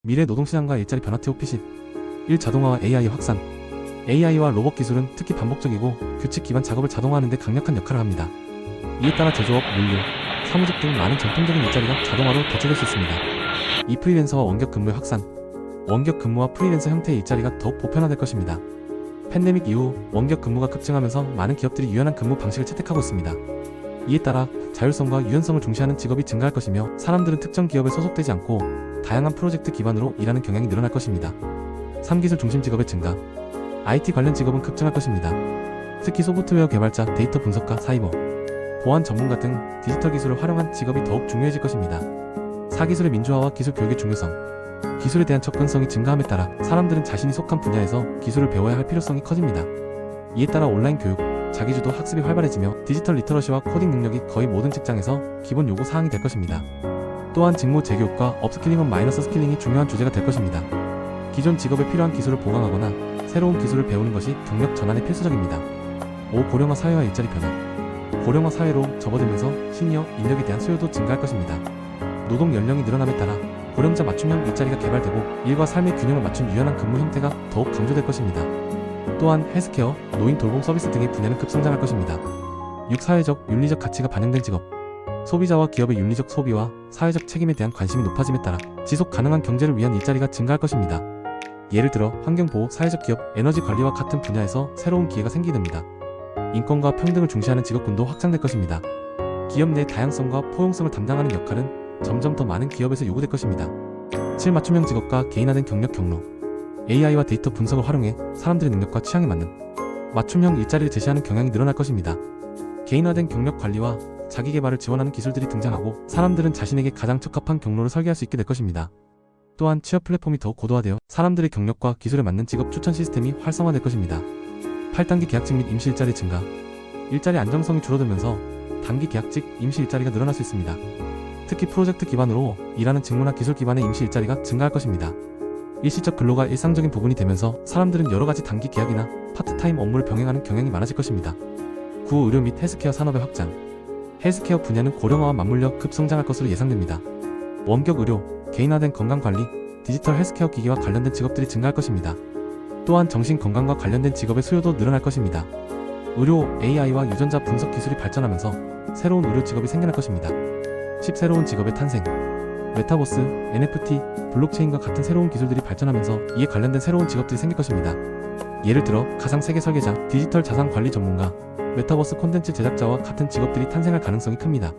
미래 노동시장과 일자리 변화 TOP10 1. 자동화와 AI 확산. AI와 로봇 기술은 특히 반복적이고 규칙 기반 작업을 자동화하는 데 강력한 역할을 합니다. 이에 따라 제조업, 물류, 사무직 등 많은 전통적인 일자리가 자동화로 대체될 수 있습니다. 이 프리랜서와 원격 근무의 확산. 원격 근무와 프리랜서 형태의 일자리가 더욱 보편화될 것입니다. 팬데믹 이후 원격 근무가 급증하면서 많은 기업들이 유연한 근무 방식을 채택하고 있습니다. 이에 따라 자율성과 유연성을 중시하는 직업이 증가할 것이며 사람들은 특정 기업에 소속되지 않고 다양한 프로젝트 기반으로 일하는 경향이 늘어날 것입니다. 3. 기술 중심 직업의 증가. IT 관련 직업은 급증할 것입니다. 특히 소프트웨어 개발자, 데이터 분석가, 사이버, 보안 전문가 등 디지털 기술을 활용한 직업이 더욱 중요해질 것입니다. 4. 기술의 민주화와 기술 교육의 중요성. 기술에 대한 접근성이 증가함에 따라 사람들은 자신이 속한 분야에서 기술을 배워야 할 필요성이 커집니다. 이에 따라 온라인 교육, 자기주도 학습이 활발해지며 디지털 리터러시와 코딩 능력이 거의 모든 직장에서 기본 요구 사항이 될 것입니다. 또한 직무 재교육과 업스킬링은 마이너스 스킬링이 중요한 주제가 될 것입니다. 기존 직업에 필요한 기술을 보강하거나 새로운 기술을 배우는 것이 경력 전환에 필수적입니다. 5. 고령화 사회와 일자리 변화. 고령화 사회로 접어들면서 시니어 인력에 대한 수요도 증가할 것입니다. 노동 연령이 늘어남에 따라 고령자 맞춤형 일자리가 개발되고 일과 삶의 균형을 맞춘 유연한 근무 형태가 더욱 강조될 것입니다. 또한 헬스케어, 노인 돌봄 서비스 등의 분야는 급성장할 것입니다. 6. 사회적, 윤리적 가치가 반영된 직업. 소비자와 기업의 윤리적 소비와 사회적 책임에 대한 관심이 높아짐에 따라 지속 가능한 경제를 위한 일자리가 증가할 것입니다. 예를 들어 환경보호, 사회적 기업, 에너지 관리와 같은 분야에서 새로운 기회가 생기됩니다. 인권과 평등을 중시하는 직업군도 확장될 것입니다. 기업 내 다양성과 포용성을 담당하는 역할은 점점 더 많은 기업에서 요구될 것입니다. 7. 맞춤형 직업과 개인화된 경력 경로. AI와 데이터 분석을 활용해 사람들의 능력과 취향에 맞는 맞춤형 일자리를 제시하는 경향이 늘어날 것입니다. 개인화된 경력 관리와 자기 개발을 지원하는 기술들이 등장하고 사람들은 자신에게 가장 적합한 경로를 설계할 수 있게 될 것입니다. 또한 취업 플랫폼이 더욱 고도화되어 사람들의 경력과 기술에 맞는 직업 추천 시스템이 활성화될 것입니다. 8단기 계약직 및 임시 일자리 증가. 일자리 안정성이 줄어들면서 단기 계약직, 임시 일자리가 늘어날 수 있습니다. 특히 프로젝트 기반으로 일하는 직무나 기술 기반의 임시 일자리가 증가할 것입니다. 일시적 근로가 일상적인 부분이 되면서 사람들은 여러가지 단기 계약이나 파트타임 업무를 병행하는 경향이 많아질 것입니다. 9. 의료 및 헬스케어 산업의 확장. 헬스케어 분야는 고령화와 맞물려 급성장할 것으로 예상됩니다. 원격 의료, 개인화된 건강관리, 디지털 헬스케어 기기와 관련된 직업들이 증가할 것입니다. 또한 정신건강과 관련된 직업의 수요도 늘어날 것입니다. 의료, AI와 유전자 분석 기술이 발전하면서 새로운 의료 직업이 생겨날 것입니다. 10. 새로운 직업의 탄생. 메타버스, NFT, 블록체인과 같은 새로운 기술들이 발전하면서 이에 관련된 새로운 직업들이 생길 것입니다. 예를 들어 가상세계 설계자, 디지털 자산 관리 전문가, 메타버스 콘텐츠 제작자와 같은 직업들이 탄생할 가능성이 큽니다.